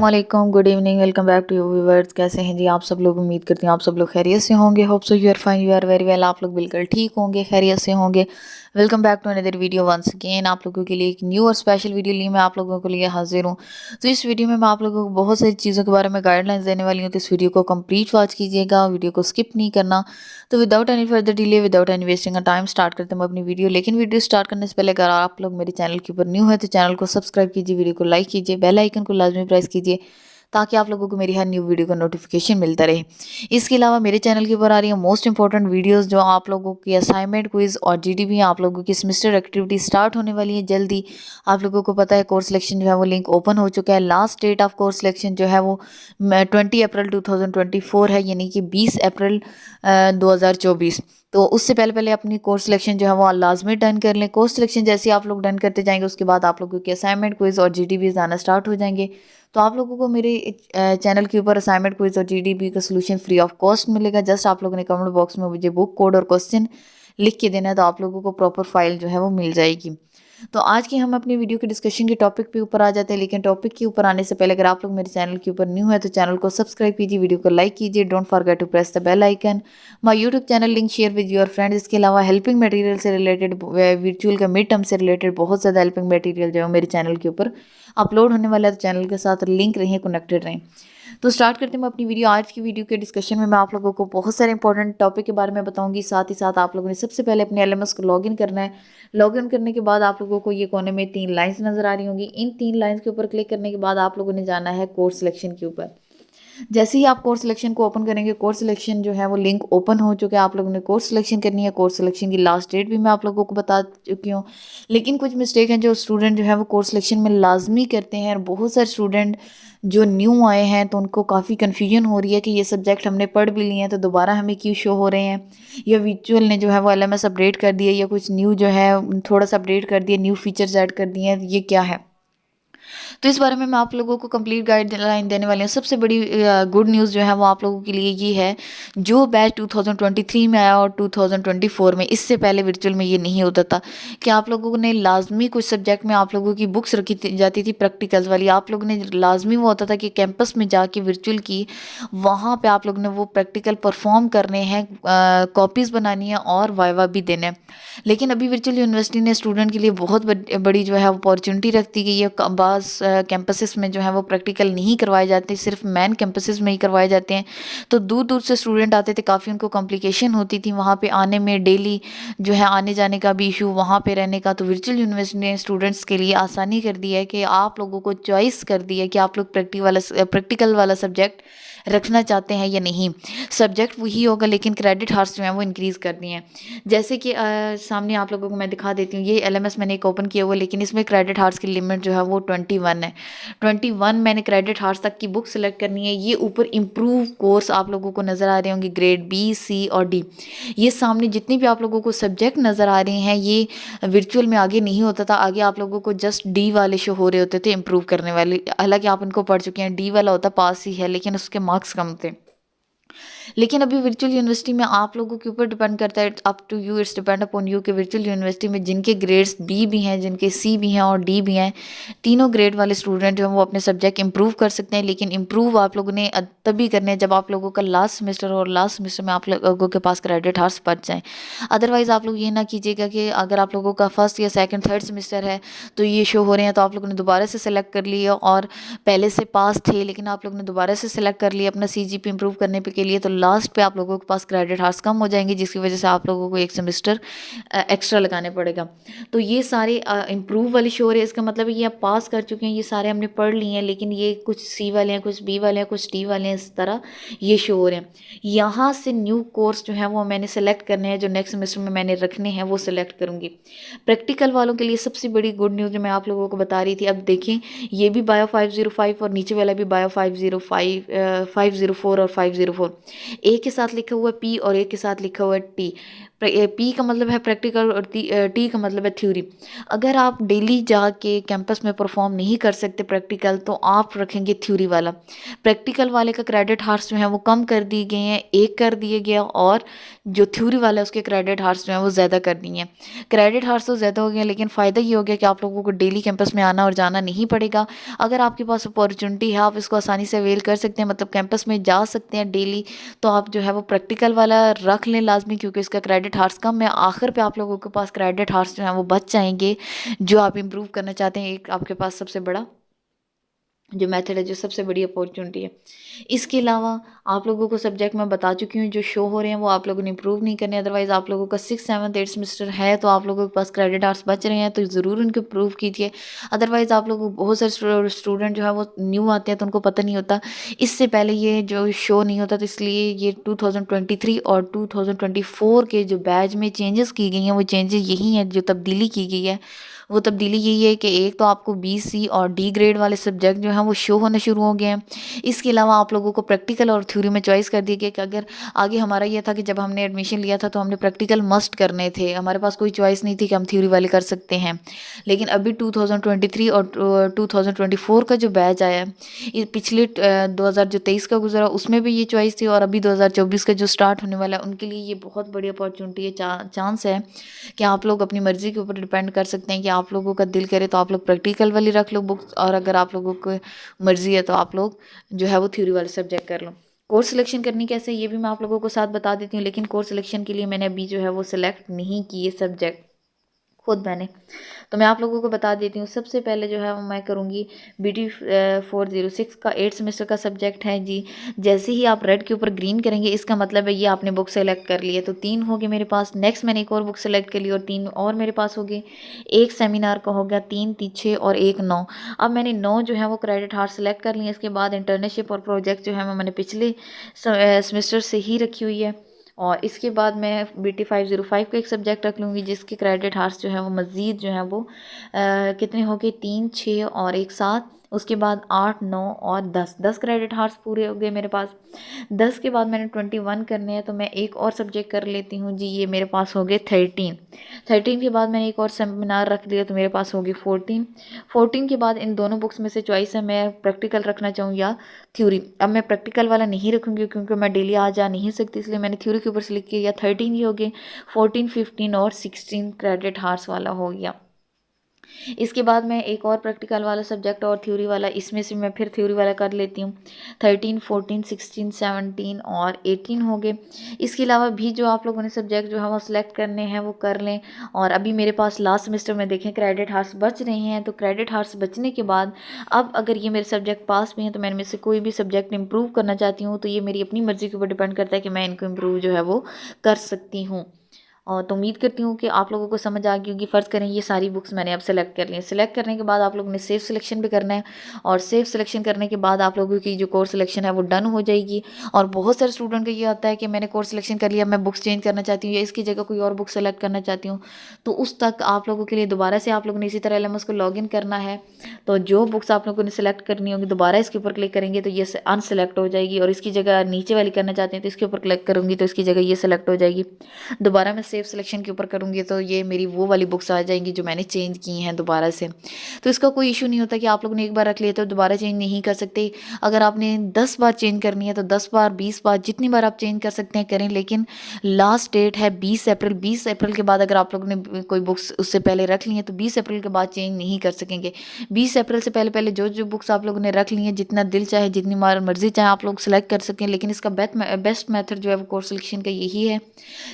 वालेकुम, good evening, welcome back to you viewers. कैसे हैं जी आप सब लोग? उम्मीद करती हूँ आप सब लोग खैरियत से होंगे। Hope so you are fine, you are very well. आप लोग बिल्कुल ठीक होंगे, खैरियत से होंगे। Welcome back to another video once again. आप लोगों के लिए एक न्यू और स्पेशल वीडियो लिए मैं आप लोगों के लिए हाजिर हूँ। तो इस वीडियो में मैं आप लोगों को बहुत सारी चीज़ों के बारे में गाइडलाइंस देने वाली हूँ, तो इस वीडियो को कंप्लीट वॉच कीजिएगा, वीडियो को स्किप नहीं करना। तो without any further delay, without any wasting time start करते हैं अपनी वीडियो। लेकिन वीडियो स्टार्ट करने से पहले अगर आप लोग मेरे चैनल के ऊपर न्यू है तो चैनल को सब्सक्राइब कीजिए, वीडियो को लाइक कीजिए, बेल आइकन को लाजमी प्रेस कीजिए ताकि आप लोगों को मेरी हर न्यू वीडियो का नोटिफिकेशन मिलता रहे। इसके अलावा मेरे चैनल के ऊपर आ रही है मोस्ट इंपॉर्टेंट वीडियोस जो आप लोगों की असाइनमेंट, क्विज और जीडीबी आप लोगों की सेमेस्टर एक्टिविटी स्टार्ट होने वाली है जल्दी। आप लोगों को पता है कोर्स सिलेक्शन जो है वो लिंक ओपन हो चुका है। Last date of course selection जो है वो 20 अप्रैल 2024 है, यानी कि 20 अप्रैल 2024। तो उससे पहले पहले अपनी कोर्स सिलेक्शन जो है वो लाजमी डन कर लें। कोर्स सिलेक्शन जैसे आप लोग डन करते जाएंगे उसके बाद आप लोगों की असाइनमेंट, क्विज और जीडीबी आना स्टार्ट हो जाएंगे। तो आप लोगों को मेरे चैनल के ऊपर असाइनमेंट, क्विज और जीडीपी का सोल्यूशन फ्री ऑफ कॉस्ट मिलेगा। जस्ट आप लोगों ने कमेंट बॉक्स में मुझे बुक कोड और क्वेश्चन लिख के देना है, तो आप लोगों को प्रॉपर फाइल जो है वो मिल जाएगी। तो आज की हम अपनी वीडियो के डिस्कशन के टॉपिक पे ऊपर आ जाते हैं। लेकिन टॉपिक के ऊपर आने से पहले अगर आप लोग मेरे चैनल के ऊपर न्यू है तो चैनल को सब्सक्राइब कीजिए, वीडियो को लाइक कीजिए, don't forget to press the bell icon. My YouTube channel link share with your friends. इसके अलावा हेल्पिंग मटेरियल से रिलेटेड, वर्चुअल का मिड टर्म से रिलेटेड बहुत ज़्यादा हेल्पिंग मटेरियल जो है मेरे चैनल के ऊपर अपलोड होने वाला है, तो चैनल के साथ लिंक रहें, कनेक्टेड रहें। तो स्टार्ट करते हैं अपनी वीडियो। आज की वीडियो के डिस्कशन में मैं आप लोगों को बहुत सारे इंपॉर्टेंट टॉपिक के बारे में बताऊंगी। साथ ही साथ आप लोगों ने सबसे पहले अपने एलएमएस को लॉगिन करना है। लॉगिन करने के बाद आप लोगों को ये कोने में 3 लाइंस नजर आ रही होंगी। इन 3 लाइंस के ऊपर क्लिक करने के बाद आप लोगों ने जाना है कोर्स सिलेक्शन के ऊपर। जैसे ही आप कोर्स सिलेक्शन को ओपन करेंगे, कोर्स सिलेक्शन जो है वो लिंक ओपन हो चुका है। आप लोगों ने कोर्स सिलेक्शन करनी है। कोर्स सिलेक्शन की लास्ट डेट भी मैं आप लोगों को बता चुकी हूँ। लेकिन कुछ मिस्टेक हैं जो स्टूडेंट जो है वो कोर्स सिलेक्शन में लाजमी करते हैं, और बहुत सारे स्टूडेंट जो न्यू आए हैं तो उनको काफ़ी कन्फ्यूजन हो रही है कि ये सब्जेक्ट हमने पढ़ भी लिए हैं तो दोबारा हमें क्यों शो हो रहे हैं, या विजुअल ने जो है वो एलएमएस अपडेट कर दिया, या कुछ न्यू जो है थोड़ा सा अपडेट कर दिया, न्यू फीचर्स ऐड कर दिए हैं, ये क्या है। तो इस बारे में मैं आप लोगों को कंप्लीट गाइडलाइन देने वाली हूँ। सबसे बड़ी गुड न्यूज़ जो है वो आप लोगों के लिए ये है, जो बैच 2023 में आया और 2024 में, इससे पहले वर्चुअल में ये नहीं होता था कि आप लोगों ने लाजमी कुछ सब्जेक्ट में आप लोगों की बुक्स रखी जाती थी प्रैक्टिकल्स वाली। आप लोगों ने लाजमी वो होता था कि कैंपस में जाके वर्चुअल की वहाँ पे आप लोगों ने वो प्रैक्टिकल परफॉर्म करने हैं, कॉपीज़ बनानी है और वाइवा भी देना है। लेकिन अभी वर्चुअल यूनिवर्सिटी ने स्टूडेंट के लिए बहुत बड़ी जो है अपॉर्चुनिटी रखती गई है। बाज़ कैंपसेस में जो है वो प्रैक्टिकल नहीं करवाए जाते, सिर्फ मेन कैंपसेस में ही करवाए जाते हैं। तो दूर दूर से स्टूडेंट आते थे, काफ़ी उनको कॉम्प्लिकेशन होती थी वहाँ पे आने में, डेली जो है आने जाने का भी इशू, वहाँ पे रहने का। तो वर्चुअल यूनिवर्सिटी ने स्टूडेंट्स के लिए आसानी कर दी है कि आप लोगों को चॉइस कर दी है कि आप लोग प्रैक्टिकल वाला सब्जेक्ट रखना चाहते हैं या नहीं। सब्जेक्ट वही होगा लेकिन क्रेडिट हार्स जो है वो इंक्रीज़ कर दिए हैं। जैसे कि सामने आप लोगों को मैं दिखा देती हूँ, ये एलएमएस मैंने एक ओपन किया हुआ, लेकिन इसमें क्रेडिट हार्स की लिमिट जो है वो 21 है। 21 मैंने क्रेडिट हार्स तक की बुक सेलेक्ट करनी है। ये ऊपर इम्प्रूव कोर्स आप लोगों को नज़र आ रहे होंगे, ग्रेड बी, सी और डी। ये सामने जितनी भी आप लोगों को सब्जेक्ट नज़र आ रहे हैं, ये वर्चुअल में आगे नहीं होता था। आगे आप लोगों को जस्ट डी वाले शो हो रहे होते थे, इम्प्रूव करने वाले। हालांकि आप इनको पढ़ चुके हैं, डी वाला होता पास ही है, लेकिन उसके मार्क्स कम थे। लेकिन अभी वर्चुअल यूनिवर्सिटी में आप लोगों के ऊपर डिपेंड करता है, up to you, it's depend upon you, कि वर्चुअल यूनिवर्सिटी में जिनके ग्रेड्स बी भी हैं, जिनके सी भी हैं और डी भी हैं, तीनों ग्रेड वाले स्टूडेंट जो हैं वो अपने सब्जेक्ट इंप्रूव कर सकते हैं। लेकिन इंप्रूव आप लोगों ने तभी करने हैं जब आप लोगों का लास्ट सेमेस्टर और लास्ट सेमेस्टर में आप लोगों के पास क्रेडिट हार्स बच जाएँ। अदरवाइज़ आप लोग ये ना कीजिएगा कि अगर आप लोगों का फर्स्ट या सेकंड थर्ड सेमेस्टर है तो ये शो हो रहे हैं, तो आप लोगों ने दोबारा से सेलेक्ट कर लिया और पहले से पास थे लेकिन आप लोगों ने दोबारा से सेलेक्ट कर लिया अपना सीजीपी इंप्रूव करने के लिए, तो लास्ट पे आप लोगों के पास क्रेडिट हार्स कम हो जाएंगे, जिसकी वजह से आप लोगों को एक सेमेस्टर एक्स्ट्रा लगाने पड़ेगा। तो ये सारे इंप्रूव वाली शो है, इसका मतलब है ये आप पास कर चुके हैं, ये सारे हमने पढ़ लिए हैं, लेकिन ये कुछ सी वाले हैं, कुछ बी वाले हैं, कुछ डी वाले हैं, इस तरह ये शो हो रहे हैं। यहाँ से न्यू कोर्स जो है वो मैंने सेलेक्ट करने हैं, जो नेक्स्ट सेमेस्टर में मैंने रखने हैं वो सिलेक्ट करूँगी। प्रैक्टिकल वालों के लिए सबसे बड़ी गुड न्यूज़ जो मैं आप लोगों को बता रही थी, अब देखें ये भी बायो 505 और नीचे वाला भी बायो 504 और 504, एक के साथ लिखा हुआ है पी और एक के साथ लिखा हुआ है टी। पी का मतलब है प्रैक्टिकल और टी का मतलब है थ्योरी। अगर आप डेली जाके कैंपस में परफॉर्म नहीं कर सकते प्रैक्टिकल, तो आप रखेंगे थ्योरी वाला। प्रैक्टिकल वाले का क्रेडिट हार्स जो है वो कम कर दिए गए हैं, 1 कर दिए गया, और जो थ्योरी वाला है उसके क्रेडिट हार्स जो है वो ज़्यादा कर दिए हैं। क्रेडिट हार्स तो ज़्यादा हो गया, लेकिन फ़ायदा ये हो गया कि आप लोगों को डेली कैंपस में आना और जाना नहीं पड़ेगा। अगर आपके पास अपॉर्चुनिटी है, आप इसको आसानी से अवेल कर सकते हैं, मतलब कैंपस में जा सकते हैं डेली, तो आप जो है वो प्रैक्टिकल वाला रख लें लाजमी, क्योंकि इसका क्रेडिट हार्स कम है। आखिर पे आप लोगों के पास क्रेडिट हार्स जो है वो बच जाएंगे, जो आप इम्प्रूव करना चाहते हैं। एक आपके पास सबसे बड़ा जो मेथड है, जो सबसे बड़ी अपॉर्चुनिटी है। इसके अलावा आप लोगों को सब्जेक्ट मैं बता चुकी हूँ, जो शो हो रहे हैं वो आप लोगों ने इम्प्रूव नहीं करने। अदरवाइज़ आप लोगों का 6, 7, 8 सेमेस्टर है, तो आप लोगों के पास क्रेडिट आवर्स बच रहे हैं, तो ज़रूर उनको इम्प्रूव कीजिए। अदरवाइज़ आप लोगों बहुत सारे स्टूडेंट जो है वो न्यू आते हैं, तो उनको पता नहीं होता, इससे पहले ये जो शो नहीं होता, तो इसलिए ये 2023 और 2024 के जो बैच में चेंजेस की गई हैं, वो चेंजेस यही हैं, जो तब्दीली की गई है वो तब्दीली यही है कि एक तो आपको बी, सी और डी ग्रेड वाले सब्जेक्ट जो हैं वो शो होने शुरू हो गए हैं। इसके अलावा आप लोगों को प्रैक्टिकल और थ्योरी में चॉइस कर दी गई कि अगर आगे हमारा ये था कि जब हमने एडमिशन लिया था तो हमने प्रैक्टिकल मस्ट करने थे, हमारे पास कोई चॉइस नहीं थी कि हम थ्योरी वाले कर सकते हैं। लेकिन अभी 2023 और 2024 का जो बैच आया है, ये पिछले 2023 का गुजरा उसमें भी ये चॉइस थी, और अभी 2024 का जो स्टार्ट होने वाला है उनके लिए ये बहुत बड़ी अपॉर्चुनिटी है, चांस है कि आप लोग अपनी मर्ज़ी के ऊपर डिपेंड कर सकते हैं कि आप लोगों का दिल करे तो आप लोग प्रैक्टिकल वाली रख लो बुक्स, और अगर आप लोगों को मर्ज़ी है तो आप लोग जो है वो थ्योरी वाले सब्जेक्ट कर लो। कोर्स सिलेक्शन करनी कैसे, ये भी मैं आप लोगों को साथ बता देती हूँ, लेकिन कोर्स सिलेक्शन के लिए मैंने अभी जो है वो सिलेक्ट नहीं किए सब्जेक्ट खुद मैंने, तो मैं आप लोगों को बता देती हूँ। सबसे पहले जो है वो मैं करूँगी BT 406 का 8 सेमेस्टर का सब्जेक्ट है जी। जैसे ही आप रेड के ऊपर ग्रीन करेंगे, इसका मतलब है ये आपने बुक सेलेक्ट कर ली है, तो 3 हो गए मेरे पास। नेक्स्ट मैंने एक और बुक सेलेक्ट कर ली और 3 और मेरे पास हो गए। एक सेमिनार का हो गया 3, 6 और 1 9। अब मैंने 9 जो है वो क्रेडिट हार्ट सेलेक्ट कर लिए। इसके बाद इंटर्नशिप और प्रोजेक्ट जो है वो मैंने पिछले सेमेस्टर से ही रखी हुई है, और इसके बाद मैं BT 505 का एक सब्जेक्ट रख लूँगी, जिसके क्रेडिट हार्स जो है वो मज़ीद जो है वो कितने हो गए, 3, 6 और 1 7। उसके बाद 8, 9 और 10 क्रेडिट हार्स पूरे हो गए मेरे पास। 10 के बाद मैंने 21 करने हैं, तो मैं एक और सब्जेक्ट कर लेती हूँ जी, ये मेरे पास हो गए 13 के बाद मैंने एक और सेमिनार रख लिया, तो मेरे पास होगी 14 के बाद इन दोनों बुक्स में से चॉइस है, मैं प्रैक्टिकल रखना चाहूँ या थ्योरी। अब मैं प्रैक्टिकल वाला नहीं रखूँगी क्योंकि मैं डेली आ जा नहीं सकती, इसलिए मैंने थ्योरी के ऊपर सेलेक्ट किया। 13 ही हो गए, 14, 15 और 16 क्रेडिट हार्स वाला हो गया। इसके बाद मैं एक और प्रैक्टिकल वाला सब्जेक्ट और थ्योरी वाला, इसमें से मैं फिर थ्योरी वाला कर लेती हूँ। 13, 14, 16, 17 और 18 हो गए। इसके अलावा भी जो आप लोगों ने सब्जेक्ट जो है वो सिलेक्ट करने हैं वो कर लें। और अभी मेरे पास लास्ट सेमेस्टर में देखें क्रेडिट हार्स बच रहे हैं, तो क्रेडिट हार्स बचने के बाद अब अगर ये मेरे सब्जेक्ट पास भी हैं, तो मैं इनमें से कोई भी सब्जेक्ट इंप्रूव करना चाहती हूँ, तो ये मेरी अपनी मर्ज़ी के ऊपर डिपेंड करता है कि मैं इनको इम्प्रूव जो है वो कर सकती हूँ। और तो उम्मीद करती हूँ कि आप लोगों को समझ आ गई होगी। फ़र्ज़ करें ये सारी बुक्स मैंने अब सेलेक्ट कर ली हैं। सेलेक्ट करने के बाद आप लोगों ने सेफ़ सिलेक्शन भी करना है, और सेफ़ सिलेक्शन करने के बाद आप लोगों की जो कोर्स सिलेक्शन है वो डन हो जाएगी। और बहुत सारे स्टूडेंट का ये आता है कि मैंने कोर्स सिलेक्शन कर लिया, मैं बुक्स चेंज करना चाहती हूँ या इसकी जगह कोई और बुक सेलेक्ट करना चाहती हूँ, तो उस तक आप लोगों के लिए दोबारा से आप लोगों ने इसी तरह LMS को लॉगिन करना है। तो जो बुक्स आप लोगों ने सेलेक्ट करनी होगी, दोबारा इसके ऊपर क्लिक करेंगे तो ये अनसेलेक्ट हो जाएगी, और इसकी जगह नीचे वाली करना चाहते हैं तो इसके ऊपर क्लिक करूँगी तो इसकी जगह ये सेलेक्ट हो जाएगी। दोबारा मैं सेफ सिलेक्शन के ऊपर करूँगी तो ये मेरी वो वाली बुक्स आ जाएंगी जो मैंने चेंज की हैं दोबारा से। तो इसका कोई इशू नहीं होता कि आप लोगों ने एक बार रख लिया तो दोबारा चेंज नहीं कर सकते। अगर आपने 10 बार चेंज करनी है तो 10 बार, 20 बार, जितनी बार आप चेंज कर सकते हैं करें, लेकिन लास्ट डेट है 20 अप्रैल। 20 अप्रैल के बाद अगर आप लोगों ने कोई बुक्स उससे पहले रख ली हैं तो 20 अप्रैल के बाद चेंज नहीं कर सकेंगे। 20 अप्रैल से पहले पहले जो जो बुक्स आप लोगों ने रख ली हैं, जितना दिल चाहे, जितनी बार मर्जी चाहे आप लोग सेलेक्ट कर सकें। लेकिन इसका बेस्ट मेथड जो है वो कोर्स सिलेक्शन का यही है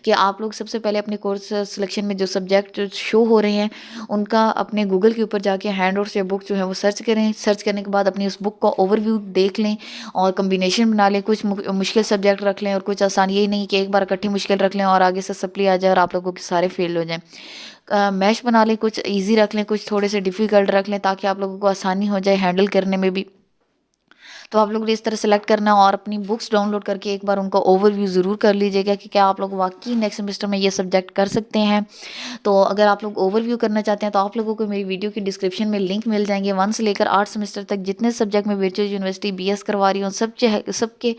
कि आप लोग सबसे पहले अपने कोर्स सिलेक्शन में जो सब्जेक्ट शो हो रहे हैं उनका अपने गूगल के ऊपर जाके हैंड आउट्स या बुक जो है वो सर्च करें। सर्च करने के बाद अपनी उस बुक का ओवरव्यू देख लें और कम्बिनेशन बना लें। कुछ मुश्किल सब्जेक्ट रख लें और कुछ आसान, यही नहीं कि एक बार इकट्ठी मुश्किल रख लें और आगे से सप्ली आ जाए और आप लोगों के सारे फेल हो जाएं। मैश बना लें, कुछ ईजी रख लें, कुछ थोड़े से डिफ़िकल्ट रख लें ताकि आप लोगों को आसानी हो जाए हैंडल करने में भी। तो आप लोगों ने इस तरह सेलेक्ट करना है और अपनी बुक्स डाउनलोड करके एक बार उनका ओवरव्यू ज़रूर कर लीजिएगा कि क्या आप लोग वाकई नेक्स्ट सेमेस्टर में ये सब्जेक्ट कर सकते हैं। तो अगर आप लोग ओवरव्यू करना चाहते हैं तो आप लोगों को मेरी वीडियो की डिस्क्रिप्शन में लिंक मिल जाएंगे। 1 से लेकर 8 सेमेस्टर तक जितने सब्जेक्ट में वर्चुअल यूनिवर्सिटी बीएस करवा रही हूँ सबके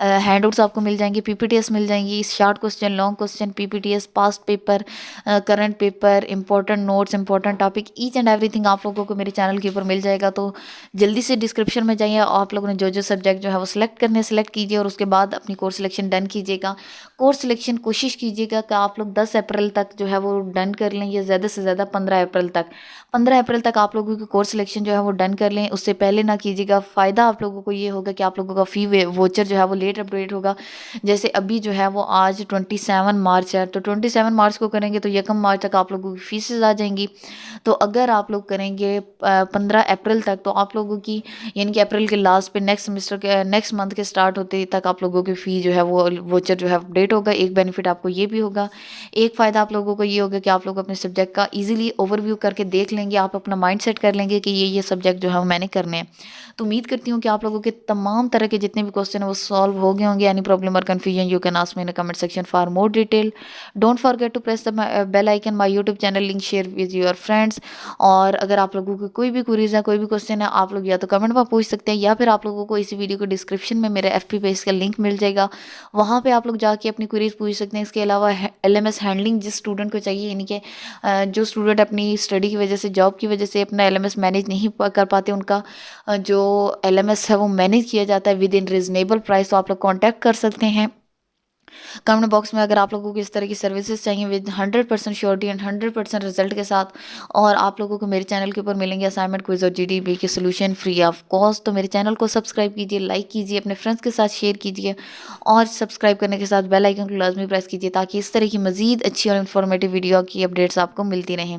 हैंडआउट्स आपको मिल जाएंगे, पीपीटीएस मिल जाएंगी, short question, long question, PPTs, past paper, current paper, important notes, important topic, each and everything आप लोगों को मेरे चैनल के ऊपर मिल जाएगा। तो जल्दी से डिस्क्रिप्शन में जाइए, आप लोगों ने जो जो सब्जेक्ट जो है वो सिलेक्ट करने सेलेक्ट कीजिए और उसके बाद अपनी कोर्स सिलेक्शन डन कीजिएगा। कोर्स सिलेक्शन कोशिश कीजिएगा कि आप लोग 10 अप्रैल तक जो है वो डन कर लें, या ज़्यादा से ज़्यादा 15 अप्रैल तक। 15 अप्रैल तक आप लोगों की कोर्स सिलेक्शन जो है वो डन कर लें, उससे पहले ना कीजिएगा। फ़ायदा आप लोगों को ये होगा कि आप लोगों का फ़ी वोचर जो है वो लेट अपडेट होगा। जैसे अभी जो है वो आज 27 मार्च है, तो 27 मार्च को करेंगे तो 1 मार्च तक आप लोगों की फीसेज आ जाएंगी। तो अगर आप लोग करेंगे 15 अप्रैल तक, तो आप लोगों की यानी कि अप्रैल के लास्ट पे नेक्स्ट सेमेस्टर के नेक्स्ट मंथ के स्टार्ट होते तक आप लोगों की फ़ी जो है वो वोचर जो है अपडेट होगा। एक बेनिफिट आपको ये भी होगा, एक फ़ायदा आप लोगों को ये होगा कि आप लोग अपने सब्जेक्ट का ईजिली ओवरव्यू करके देख लेंगे, आप अपना माइंड सेट कर लेंगे कि ये सब्जेक्ट जो है वो मैंने करने हैं। तो उम्मीद करती हूँ कि आप लोगों के तमाम तरह के जितने भी क्वेश्चन है वो सॉल्व हो गए होंगे। एनी प्रॉब्लम और confusion you can ask me in comment section for more detail. Don't forget to press the bell icon, my YouTube channel link share with your friends. और अगर आप लोगों को कोई भी क्वेरीज है, कोई भी क्वेश्चन है, आप लोग या तो कमेंट में पूछ सकते हैं, या फिर आप लोगों को इसी वीडियो को डिस्क्रिप्शन में मेरे एफपी पेज का लिंक मिल जाएगा, वहाँ पे आप लोग जाके अपनी क्वेरीज पूछ सकते हैं। इसके अलावा एलएमएस हैंडलिंग जिस स्टूडेंट को चाहिए, यानी कि जो स्टूडेंट अपनी स्टडी की वजह से, जॉब की वजह से अपना एलएमएस मैनेज नहीं कर पाते, उनका जो एलएमएस है वो मैनेज किया जाता है विद इन रीजनेबल प्राइस, तो आप लोग कॉन्टैक्ट कर सकते हैं कमेंट बॉक्स में। अगर आप लोगों को इस तरह की सर्विसेज चाहिए विद 100% श्योरिटी एंड 100% रिजल्ट के साथ, और आप लोगों को मेरे चैनल के ऊपर मिलेंगे असाइनमेंट, क्विज और जीडीबी के सोल्यूशन फ्री ऑफ कॉस्ट, तो मेरे चैनल को सब्सक्राइब कीजिए, लाइक कीजिए, अपने फ्रेंड्स के साथ शेयर कीजिए, और सब्सक्राइब करने के साथ बेल आइकन को लाजमी प्रेस कीजिए ताकि इस तरह की मजीद अच्छी और इन्फॉर्मेटिव वीडियो की अपडेट्स आपको मिलती रहें।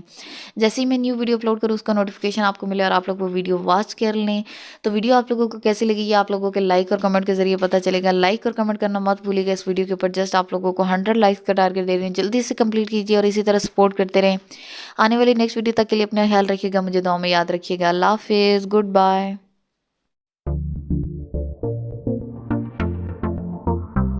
जैसे ही मैं न्यू वीडियो अपलोड करूँ उसका नोटिफिकेशन आपको मिले और आप लोग वो वीडियो वॉच कर लें। तो वीडियो आप लोगों को कैसी लगी ये आप लोगों के लाइक और कमेंट के जरिए पता चलेगा। लाइक और कमेंट करना मत भूलिएगा इस वीडियो के ऊपर। जस्ट आप लोगों को 100 लाइक्स का टारगेट दे रही हूँ, जल्दी से कंप्लीट कीजिए और इसी तरह सपोर्ट करते रहें। आने वाली नेक्स्ट वीडियो तक के लिए अपना ख्याल रखिएगा, मुझे दुआ में याद रखिएगा। अल्लाह हाफिज़, गुड बाय।